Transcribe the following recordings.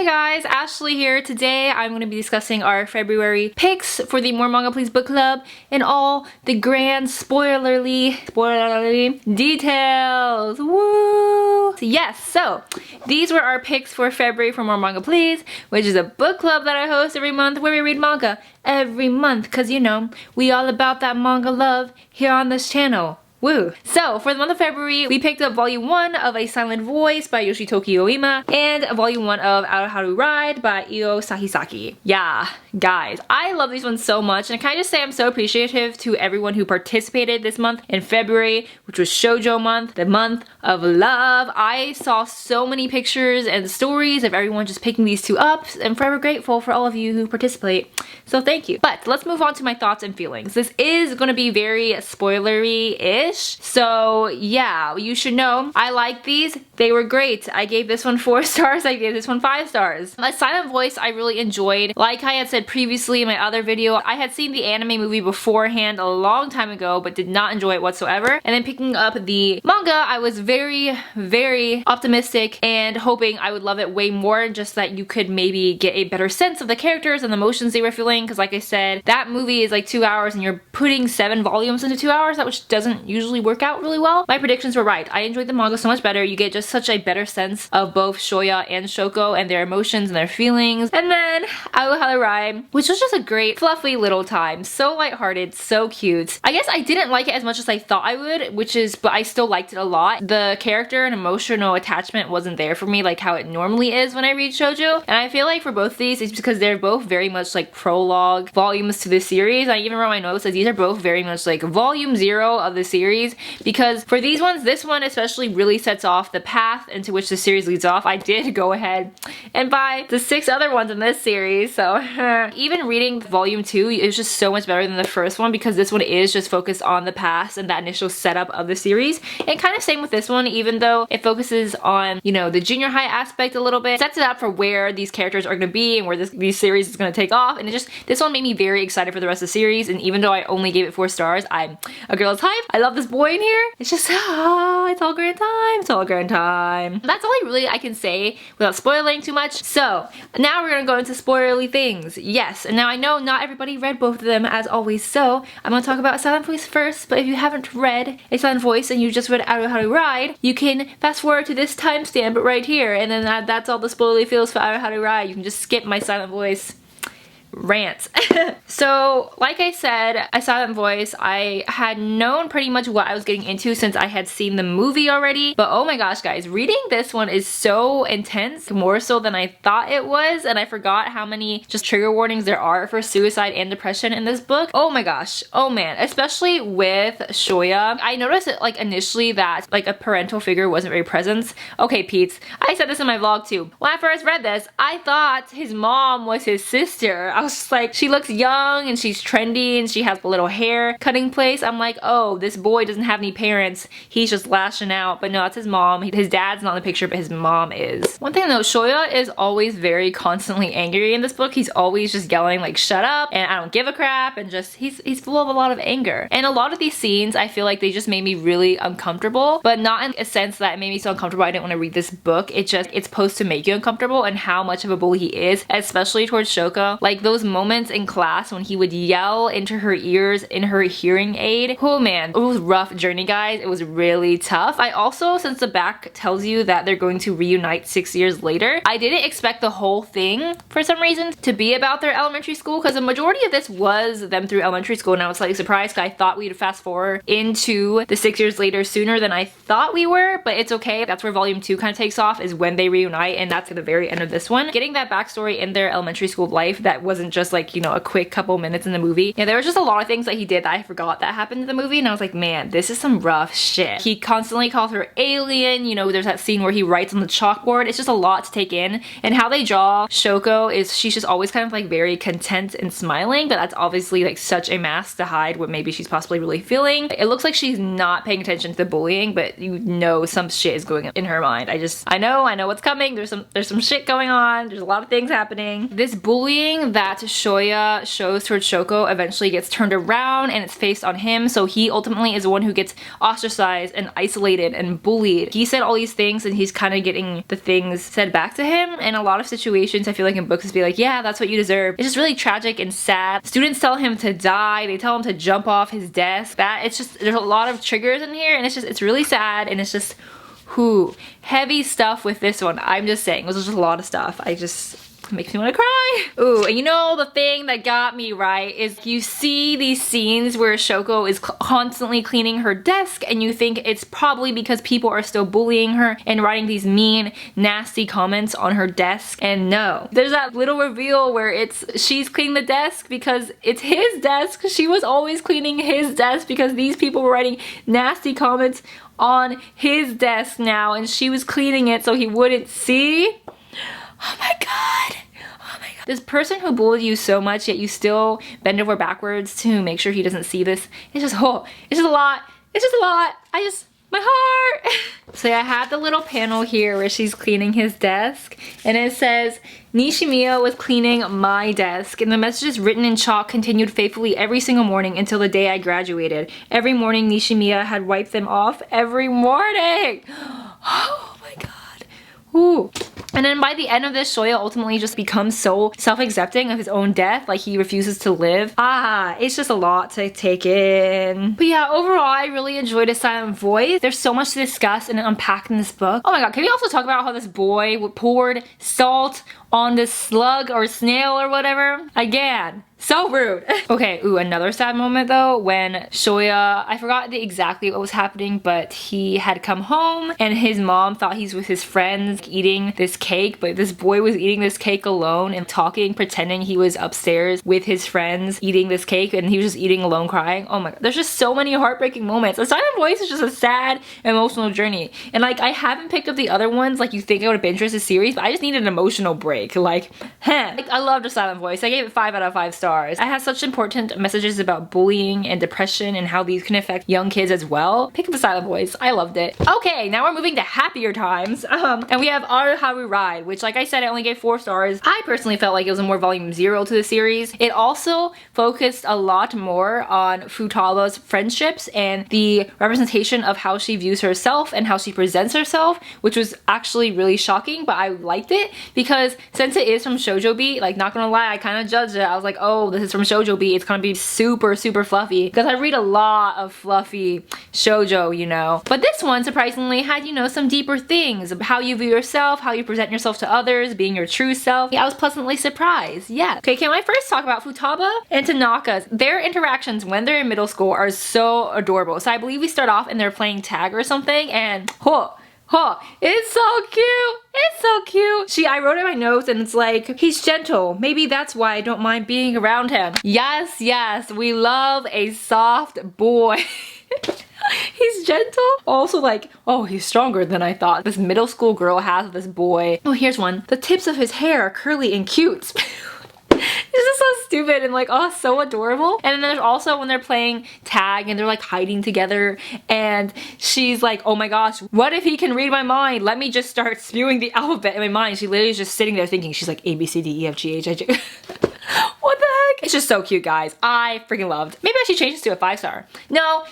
guys, Ashley here. Today I'm going to be discussing our February picks for the More Manga Please book club and all the grand spoilerly details. Woo! Yes, so these were our picks for February for More Manga Please, which is a book club that I host every month where we read manga every month because, you know, we all about that manga love here on this channel. Woo! So, for the month of February, we picked up Volume 1 of A Silent Voice by Yoshitoki Oima and Volume 1 of Haru Ride by Sakisaka. Yeah, guys, I love these ones so much, and can I just say I'm so appreciative to everyone who participated this month in February, which was Shoujo month, the month of love. I saw so many pictures and stories of everyone just picking these two up. I'm forever grateful for all of you who participate, so thank you. But let's move on to my thoughts and feelings. This is going to be very spoilery-ish. So yeah, you should know I like these. They were great. I gave this one 4 stars. I gave this one 5 stars. A Silent Voice I really enjoyed. Like I had said previously in my other video, I had seen the anime movie beforehand a long time ago but did not enjoy it whatsoever. And then picking up the manga, I was very, very optimistic and hoping I would love it way more, just that you could maybe get a better sense of the characters and the emotions they were feeling, because like I said, that movie is like 2 hours and you're putting 7 volumes into 2 hours, which doesn't usually work out really well. My predictions were right. I enjoyed the manga so much better. You get just such a better sense of both Shoya and Shoko and their emotions and their feelings. And then Haru Ride, which was just a great fluffy little time. So lighthearted, so cute. I guess I didn't like it as much as I thought I would, but I still liked it a lot. The character and emotional attachment wasn't there for me like how it normally is when I read shoujo. And I feel like for both these, it's because they're both very much like prologue volumes to the series. I even wrote my notes that these are both very much like volume 0 of the series, because for these ones, this one especially really sets off the path into which the series leads off. I did go ahead and buy the 6 other ones in this series, so even reading volume 2 is just so much better than the first one, because this one is just focused on the past and that initial setup of the series. And kind of same with this one, even though it focuses on, you know, the junior high aspect a little bit, sets it up for where these characters are going to be and where these series is going to take off. And this one made me very excited for the rest of the series. And even though I only gave it 4 stars, I'm a girl's hype. I love this boy in here. It's just, it's all grand time. It's all grand time. That's all I can say without spoiling too much. So now we're gonna go into spoilerly things. Yes, and now I know not everybody read both of them as always, so I'm gonna talk about A Silent Voice first. But if you haven't read A Silent Voice and you just read Haru Ride, you can fast forward to this timestamp right here, and then that's all the spoilerly feels for Haru Ride. You can just skip my Silent Voice rants. So like I said, A Silent Voice, I had known pretty much what I was getting into since I had seen the movie already, but oh my gosh guys, reading this one is so intense, more so than I thought it was, and I forgot how many just trigger warnings there are for suicide and depression in this book. Oh my gosh, oh man, especially with Shoya. I noticed it like initially that like a parental figure wasn't very present. Okay Pete, I said this in my vlog too. When I first read this, I thought his mom was his sister. I was just like, she looks young and she's trendy and she has a little hair cutting place. I'm like, oh, this boy doesn't have any parents. He's just lashing out. But no, that's his mom. His dad's not in the picture, but his mom is. One thing though, Shoya is always very constantly angry in this book. He's always just yelling like, shut up, and I don't give a crap, and just, he's full of a lot of anger. And a lot of these scenes, I feel like they just made me really uncomfortable, but not in a sense that it made me so uncomfortable I didn't want to read this book. It's supposed to make you uncomfortable, and how much of a bully he is, especially towards Shoko. Like those moments in class when he would yell into her ears in her hearing aid. Oh man, it was a rough journey guys. It was really tough. I also, since the back tells you that they're going to reunite 6 years later, I didn't expect the whole thing for some reason to be about their elementary school, because the majority of this was them through elementary school, and I was slightly surprised because I thought we'd fast forward into the 6 years later sooner than I thought we were, but it's okay. That's where volume 2 kind of takes off, is when they reunite, and that's at the very end of this one. Getting that backstory in their elementary school life that wasn't just like, you know, a quick couple minutes in the movie. Yeah, there was just a lot of things that he did that I forgot that happened in the movie, and I was like, man, this is some rough shit. He constantly calls her alien, you know, there's that scene where he writes on the chalkboard. It's just a lot to take in, and how they draw Shoko is she's just always kind of like very content and smiling, but that's obviously like such a mask to hide what maybe she's possibly really feeling. It looks like she's not paying attention to the bullying, but you know some shit is going on in her mind. I know what's coming. There's some shit going on. There's a lot of things happening. This bullying that that Shoya shows towards Shoko eventually gets turned around and it's faced on him, so he ultimately is the one who gets ostracized and isolated and bullied. He said all these things and he's kind of getting the things said back to him. In a lot of situations, I feel like in books, it's be like, yeah, that's what you deserve. It's just really tragic and sad. Students tell him to die. They tell him to jump off his desk. It's just, there's a lot of triggers in here and it's really sad and it's just, heavy stuff with this one. I'm just saying, there's just a lot of stuff. Makes me want to cry. Ooh, and you know the thing that got me right is you see these scenes where Shoko is constantly cleaning her desk and you think it's probably because people are still bullying her and writing these mean, nasty comments on her desk. And no, there's that little reveal where she's cleaning the desk because it's his desk. She was always cleaning his desk because these people were writing nasty comments on his desk now and she was cleaning it so he wouldn't see. Oh my god. Oh my god. This person who bullied you so much yet you still bend over backwards to make sure he doesn't see this. It's just a lot. It's just a lot. My heart. So yeah, I had the little panel here where she's cleaning his desk and it says, Nishimiya was cleaning my desk and the messages written in chalk continued faithfully every single morning until the day I graduated. Every morning Nishimiya had wiped them off every morning. Oh my god. Ooh. And then by the end of this, Shoya ultimately just becomes so self-accepting of his own death, like he refuses to live. It's just a lot to take in. But yeah, overall, I really enjoyed A Silent Voice. There's so much to discuss and unpack in this book. Oh my god, can we also talk about how this boy poured salt on this slug or snail or whatever? Again, so rude. Okay, ooh, another sad moment though, when Shoya, I forgot exactly what was happening, but he had come home and his mom thought he's with his friends eating this cake, but this boy was eating this cake alone and talking, pretending he was upstairs with his friends eating this cake and he was just eating alone crying. Oh my god, there's just so many heartbreaking moments. A Silent Voice is just a sad, emotional journey. And like, I haven't picked up the other ones like you think I would have binged this series, but I just needed an emotional break. Like, I loved A Silent Voice. I gave it 5 out of 5 stars. It has such important messages about bullying and depression and how these can affect young kids as well. Pick up A Silent Voice. I loved it. Okay, now we're moving to happier times. And we have Haru Ride, which like I said, I only gave 4 stars. I personally felt like it was a more volume 0 to the series. It also focused a lot more on Futaba's friendships and the representation of how she views herself and how she presents herself, which was actually really shocking, but I liked it because since it is from Shoujo Beat, like not gonna lie, I kind of judged it. I was like, oh, this is from Shoujo Beat, it's gonna be super fluffy, because I read a lot of fluffy shoujo, you know. But this one surprisingly had, you know, some deeper things of how you view yourself, how you present yourself to others, being your true self. Yeah, I was pleasantly surprised. Yeah. Okay, can I first talk about Futaba and Tanaka? Their interactions when they're in middle school are so adorable. So I believe we start off and they're playing tag or something and it's so cute. It's so cute. I wrote in my notes and it's like, he's gentle. Maybe that's why I don't mind being around him. Yes, we love a soft boy. He's gentle. Also like, oh, he's stronger than I thought. This middle school girl has this boy. Oh, here's one. The tips of his hair are curly and cute. This is so stupid and like, oh, so adorable. And then there's also when they're playing tag and they're like hiding together and she's like, oh my gosh, what if he can read my mind? Let me just start spewing the alphabet in my mind. She literally is just sitting there thinking, she's like A, B, C, D, E, F, G, H, I, J. What the heck? It's just so cute, guys. I freaking loved. Maybe I should change this to a 5-star. No.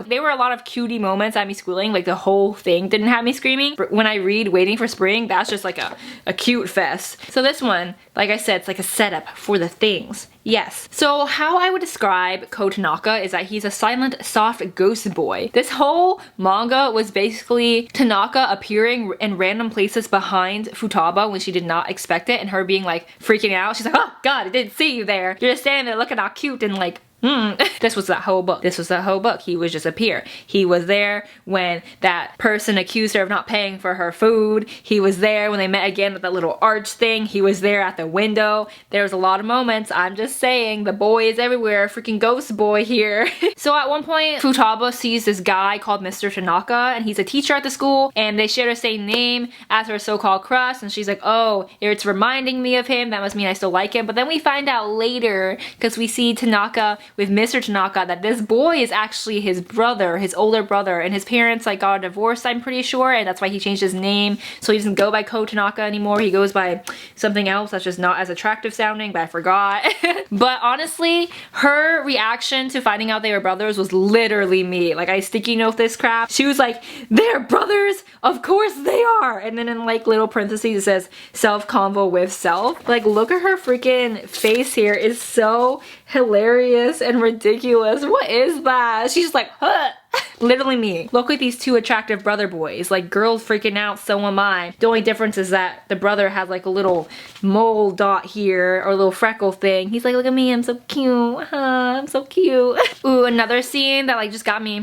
There were a lot of cutie moments at me schooling. Like the whole thing didn't have me screaming. But when I read Waiting for Spring, that's just like a cute fest. So this one, like I said, it's like a setup for the things. Yes. So how I would describe Ko Tanaka is that he's a silent, soft ghost boy. This whole manga was basically Tanaka appearing in random places behind Futaba when she did not expect it and her being like freaking out. She's like, oh god, I didn't see you there. You're just standing there looking all cute and like, This was that whole book. This was that whole book. He was just appear. He was there when that person accused her of not paying for her food. He was there when they met again at that little arch thing. He was there at the window. There was a lot of moments. I'm just saying, the boy is everywhere. Freaking ghost boy here. So at one point, Futaba sees this guy called Mr. Tanaka, and he's a teacher at the school, and they share the same name as her so-called crush, and she's like, oh, it's reminding me of him. That must mean I still like him. But then we find out later, because we see Tanaka with Mr. Tanaka that this boy is actually his brother, his older brother, and his parents like got a divorce, I'm pretty sure, and that's why he changed his name. So he doesn't go by Ko Tanaka anymore. He goes by something else that's just not as attractive sounding, but I forgot. But honestly, her reaction to finding out they were brothers was literally me. Like, I sticky note this crap. She was like, they're brothers? Of course they are! And then in like little parentheses it says, self-convo with self. Like, look at her freaking face here. It's so hilarious and ridiculous. What is that? She's like, huh. Literally me. Look at these two attractive brother boys. Like, girls freaking out, so am I. The only difference is that the brother has like a little mole dot here, or a little freckle thing. He's like, look at me, I'm so cute. I'm so cute. Ooh, another scene that like just got me.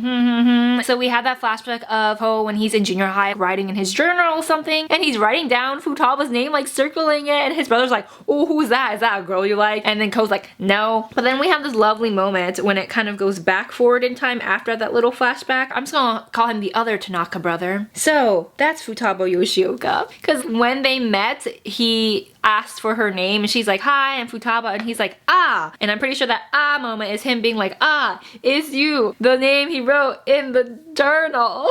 So we had that flashback of Ho when he's in junior high writing in his journal or something, and he's writing down Futaba's name, like circling it, and his brother's like, oh, who's that? Is that a girl you like? And then Ko's like, no. But then we have this lovely moment when it kind of goes back forward in time after that little flashback. I'm just gonna call him the other Tanaka brother. So that's Futaba Yoshioka. Because when they met, he asked for her name and she's like, hi, I'm Futaba, and he's like, ah. And I'm pretty sure that ah moment is him being like, ah, it's you, the name he wrote in the journal.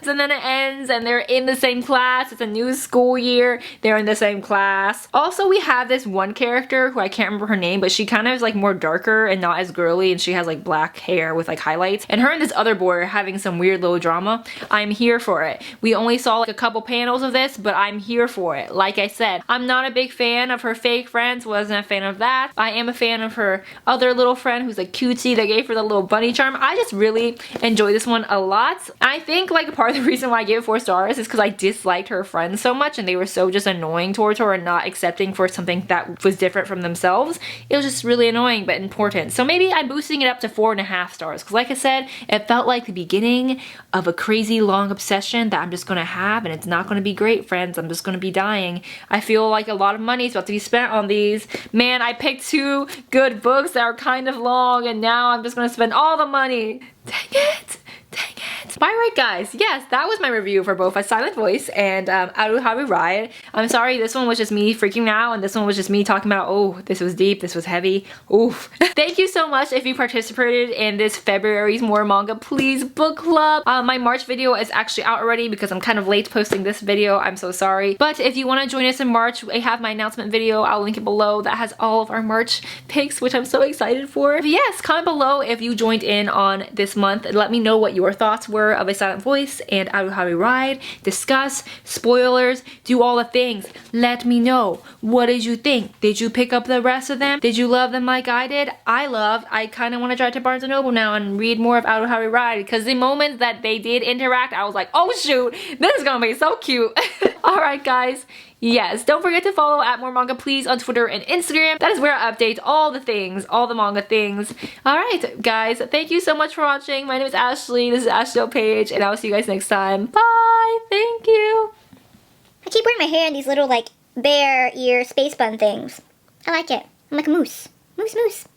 And then it ends and they're in the same class. It's a new school year. They're in the same class. Also, we have this one character who I can't remember her name, but she kind of is like more darker and not as girly, and she has like black hair with like highlights. And her and this other boy are having some weird little drama. I'm here for it. We only saw like a couple panels of this, but I'm here for it. Like I said, I'm not a big fan of her fake friends. Wasn't a fan of that. I am a fan of her other little friend who's like cutesy. They gave her the little bunny charm. I just really enjoy this one a lot. I think like part of the reason why I gave it 4 stars is because I disliked her friends so much and they were so just annoying towards her and not accepting for something that was different from themselves. It was just really annoying but important. So maybe I'm boosting it up to 4.5 stars because like I said, it felt like the beginning of a crazy long obsession that I'm just gonna have, and it's not gonna be great, friends. I'm just gonna be dying. I feel like a lot of money is about to be spent on these. Man, I picked 2 good books that are kind of long and now I'm just gonna spend all the money. Dang it! Dang it. Alright guys, yes, that was my review for both A Silent Voice and Aruharu Ride. I'm sorry, this one was just me freaking out and this one was just me talking about, oh, this was deep, this was heavy, oof. Thank you so much if you participated in this February's More Manga Please book club. My March video is actually out already because I'm kind of late posting this video, I'm so sorry. But if you want to join us in March, I have my announcement video, I'll link it below, that has all of our March picks, which I'm so excited for. But yes, comment below if you joined in on this month and let me know what your thoughts were of A Silent Voice and Aruharu Ride. Discuss, spoilers, do all the things. Let me know. What did you think? Did you pick up the rest of them? Did you love them like I did? I kind of want to drive to Barnes & Noble now and read more of Aruharu Ride because the moment that they did interact, I was like, oh shoot, this is gonna be so cute. Alright guys. Yes, don't forget to follow at More Manga Please on Twitter and Instagram. That is where I update all the things, all the manga things. Alright, guys, thank you so much for watching. My name is Ashley, this is ashleyoutpaged, and I will see you guys next time. Bye! Thank you! I keep wearing my hair in these little, like, bear ear space bun things. I like it. I'm like a moose. Moose, moose.